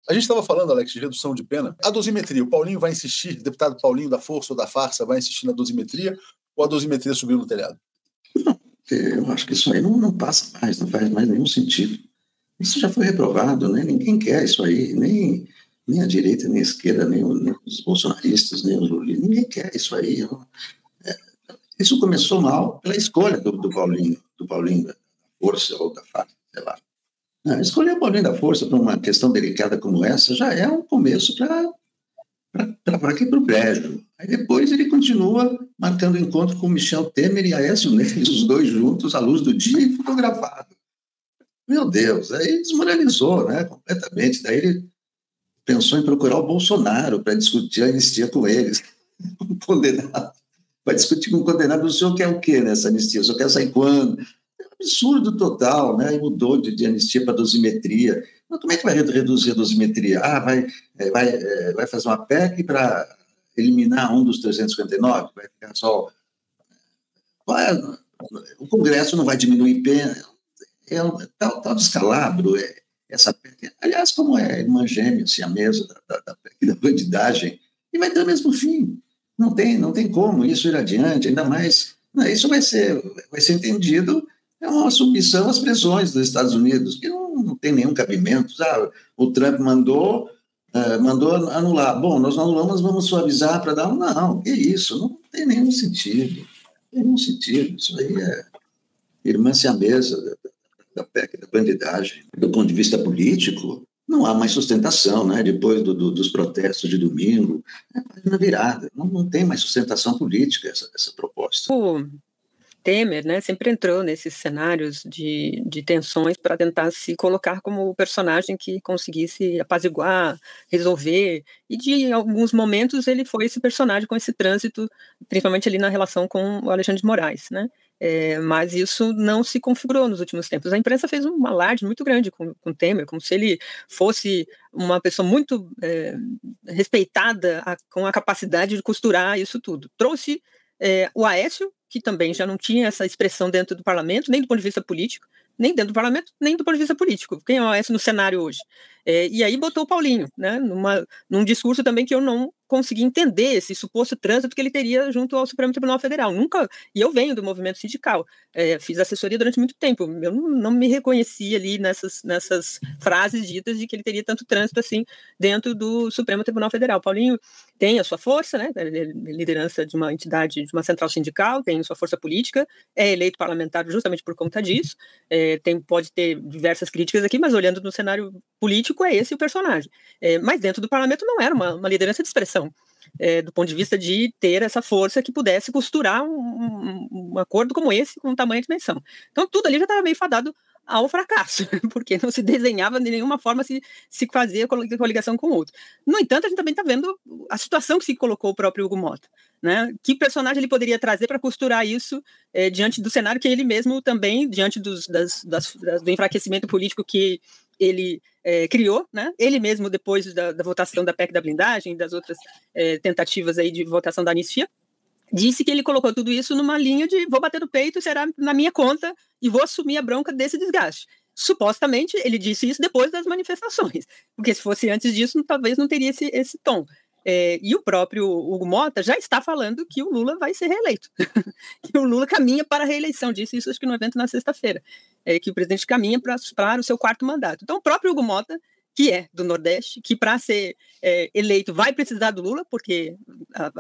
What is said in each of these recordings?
A gente estava falando, Alex, de redução de pena. A dosimetria, o Paulinho vai insistir, o deputado Paulinho da Força ou da Farsa vai insistir na dosimetria, ou a dosimetria subiu no telhado? Não, eu acho que isso aí não passa mais, não faz mais nenhum sentido. Isso já foi reprovado, né? Ninguém quer isso aí, nem a direita, nem a esquerda, nem os bolsonaristas, nem os lulistas, ninguém quer isso aí. Isso começou mal pela escolha do Paulinho da Força ou da Farsa, sei lá. Escolher o Paulinho da Força para uma questão delicada como essa já é um começo para que para o brejo. Aí depois ele continua marcando encontro com Michel Temer e Aécio Neves, os dois juntos, à luz do dia e fotografado. Meu Deus, aí desmoralizou, né, completamente. Daí ele pensou em procurar o Bolsonaro para discutir a anistia com eles, um condenado. Vai discutir com um condenado, o senhor quer o quê nessa anistia? O senhor quer sair quando? É um absurdo total, né? E mudou de anistia para dosimetria. Mas como é que vai reduzir a dosimetria? Vai fazer uma PEC para eliminar um dos 359? Vai ficar só... O Congresso não vai diminuir pena. Tal descalabro, essa PEC. Aliás, como é irmã gêmea, siamesa da PEC da bandidagem, e vai ter o mesmo fim. Não tem como isso ir adiante, ainda mais. Isso vai ser entendido, é uma submissão às pressões dos Estados Unidos, que não tem nenhum cabimento. O Trump mandou anular. Bom, nós não anulamos, vamos suavizar para dar. Não, que isso? Não tem nenhum sentido. Não tem nenhum sentido. Isso aí é irmã siamesa da PEC da bandidagem. Do ponto de vista político, não há mais sustentação, né? Depois dos protestos de domingo, na virada, não tem mais sustentação política essa proposta. O Temer, né, sempre entrou nesses cenários de tensões para tentar se colocar como o personagem que conseguisse apaziguar, resolver, e em alguns momentos ele foi esse personagem com esse trânsito, principalmente ali na relação com o Alexandre de Moraes, né? Mas isso não se configurou nos últimos tempos. A imprensa fez um alarde muito grande com Temer, como se ele fosse uma pessoa muito respeitada com a capacidade de costurar isso tudo. Trouxe o Aécio, que também já não tinha essa expressão dentro do parlamento, nem do ponto de vista político, nem dentro do parlamento, nem do ponto de vista político. Quem é o Aécio no cenário hoje? E aí botou o Paulinho, né, num discurso também que eu não consegui entender esse suposto trânsito que ele teria junto ao Supremo Tribunal Federal. Nunca, e eu venho do movimento sindical, fiz assessoria durante muito tempo, eu não me reconheci ali nessas frases ditas de que ele teria tanto trânsito assim dentro do Supremo Tribunal Federal. Paulinho tem a sua força, né, liderança de uma entidade, de uma central sindical, tem a sua força política, é eleito parlamentar justamente por conta disso, pode ter diversas críticas aqui, mas olhando no cenário político, é esse o personagem. Mas dentro do parlamento não era uma liderança de expressão, do ponto de vista de ter essa força que pudesse costurar um acordo como esse com tamanha dimensão. Então tudo ali já estava meio fadado ao fracasso, porque não se desenhava de nenhuma forma se fazer coligação com o outro. No entanto, a gente também está vendo a situação que se colocou o próprio Hugo Mota, né? Que personagem ele poderia trazer para costurar isso diante do cenário que ele mesmo também, diante do enfraquecimento político que ele criou, né? Ele mesmo, depois da votação da PEC da blindagem, das outras tentativas aí de votação da anistia, disse que ele colocou tudo isso numa linha de vou bater no peito, será na minha conta e vou assumir a bronca desse desgaste. Supostamente, ele disse isso depois das manifestações, porque se fosse antes disso, talvez não teria esse tom. E o próprio Hugo Mota já está falando que o Lula vai ser reeleito, que o Lula caminha para a reeleição, disse isso acho que no evento na sexta-feira, que o presidente caminha para o seu 4º mandato. Então o próprio Hugo Mota, que é do Nordeste, que para ser eleito vai precisar do Lula, porque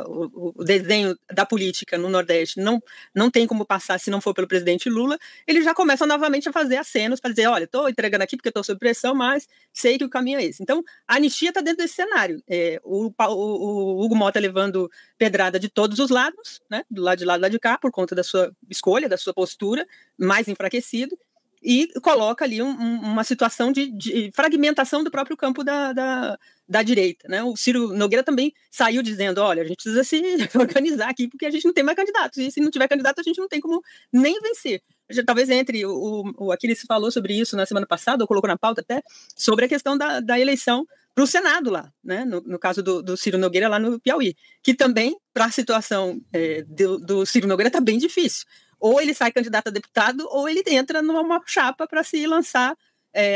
o desenho da política no Nordeste não tem como passar se não for pelo presidente Lula, ele já começa novamente a fazer acenos para dizer, olha, estou entregando aqui porque estou sob pressão, mas sei que o caminho é esse. Então, a anistia está dentro desse cenário. O Hugo Mota levando pedrada de todos os lados, né, do lado de lá e do lado de cá, por conta da sua escolha, da sua postura, mais enfraquecido, e coloca ali uma situação de fragmentação do próprio campo da direita, né? O Ciro Nogueira também saiu dizendo, olha, a gente precisa se organizar aqui porque a gente não tem mais candidatos, e se não tiver candidato a gente não tem como nem vencer. Talvez entre o Aquiles falou sobre isso na semana passada, ou colocou na pauta até, sobre a questão da eleição para o Senado lá, né? No caso do Ciro Nogueira lá no Piauí, que também, para a situação do Ciro Nogueira, está bem difícil. Ou ele sai candidato a deputado, ou ele entra numa chapa para se lançar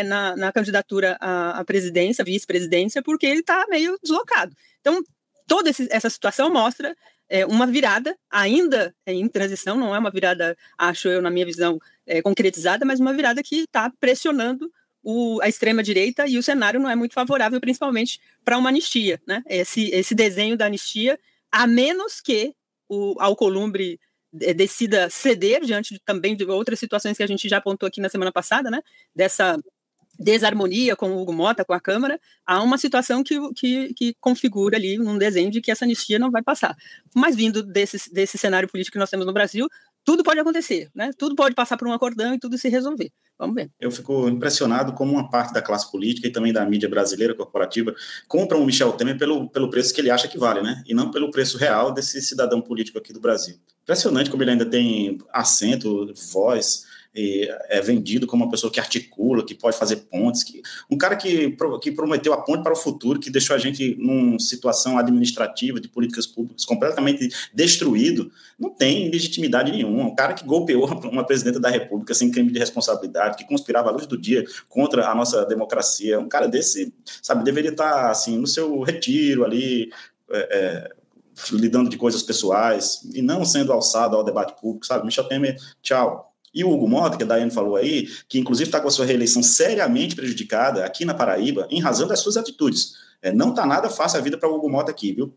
na candidatura à presidência, vice-presidência, porque ele está meio deslocado. Então, toda essa situação mostra uma virada, ainda em transição, não é uma virada, acho eu, na minha visão, concretizada, mas uma virada que está pressionando a extrema-direita, e o cenário não é muito favorável, principalmente para uma anistia, né? Esse desenho da anistia, a menos que o Alcolumbre decida ceder diante também de outras situações que a gente já apontou aqui na semana passada, né? Dessa desarmonia com o Hugo Mota, com a Câmara, há uma situação que configura ali um desenho de que essa anistia não vai passar. Mas vindo desse cenário político que nós temos no Brasil, tudo pode acontecer, né? Tudo pode passar por um acordão e tudo se resolver. Vamos ver. Eu fico impressionado como uma parte da classe política e também da mídia brasileira corporativa compra o Michel Temer pelo preço que ele acha que vale, né? E não pelo preço real desse cidadão político aqui do Brasil. Impressionante como ele ainda tem acento, voz, e é vendido como uma pessoa que articula, que pode fazer pontes, um cara que prometeu a ponte para o futuro, que deixou a gente numa situação administrativa de políticas públicas completamente destruído, não tem legitimidade nenhuma. Um cara que golpeou uma presidenta da República sem crime de responsabilidade, que conspirava à luz do dia contra a nossa democracia. Um cara desse, sabe, deveria estar assim, no seu retiro ali, lidando de coisas pessoais e não sendo alçado ao debate público, sabe? Michel Temer, tchau. E o Hugo Mota, que a Daiane falou aí, que inclusive está com a sua reeleição seriamente prejudicada aqui na Paraíba, em razão das suas atitudes. Não está nada fácil a vida para o Hugo Mota aqui, viu?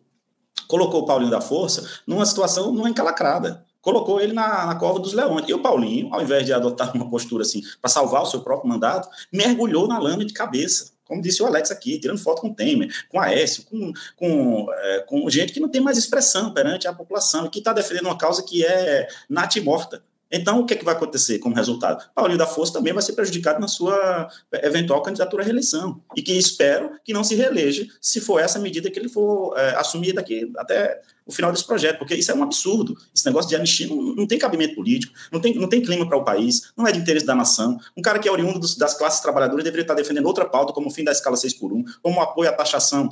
Colocou o Paulinho da Força numa situação não encalacrada. Colocou ele na cova dos leões. E o Paulinho, ao invés de adotar uma postura assim para salvar o seu próprio mandato, mergulhou na lama de cabeça. Como disse o Alex aqui, tirando foto com o Temer, com a Aécio, com gente que não tem mais expressão perante a população e que está defendendo uma causa que é natimorta. Então, o que vai acontecer como resultado? Paulinho da Força também vai ser prejudicado na sua eventual candidatura à reeleição. E que espero que não se reeleja se for essa medida que ele for assumir daqui até o final desse projeto, porque isso é um absurdo. Esse negócio de anistia não tem cabimento político, não tem clima para o país, não é de interesse da nação. Um cara que é oriundo das classes trabalhadoras deveria estar defendendo outra pauta, como o fim da escala 6x1, como o apoio à taxação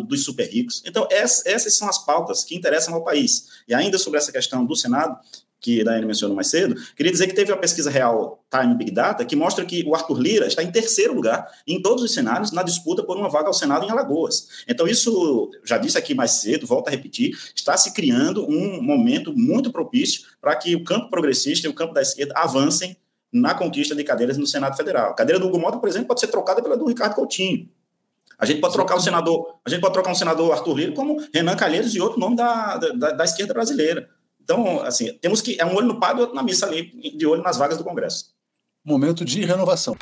dos super ricos. Então, essas são as pautas que interessam ao país. E ainda sobre essa questão do Senado, que a Daiane mencionou mais cedo, queria dizer que teve uma pesquisa real Time Big Data que mostra que o Arthur Lira está em terceiro lugar em todos os cenários na disputa por uma vaga ao Senado em Alagoas. Então isso, já disse aqui mais cedo, volto a repetir, está se criando um momento muito propício para que o campo progressista e o campo da esquerda avancem na conquista de cadeiras no Senado Federal. A cadeira do Hugo Mota, por exemplo, pode ser trocada pela do Ricardo Coutinho. A gente pode trocar um senador Arthur Lira como Renan Calheiros e outro nome da esquerda brasileira. Então, assim, temos que... É um olho no padre e outro na missa ali, de olho nas vagas do Congresso. Momento de renovação.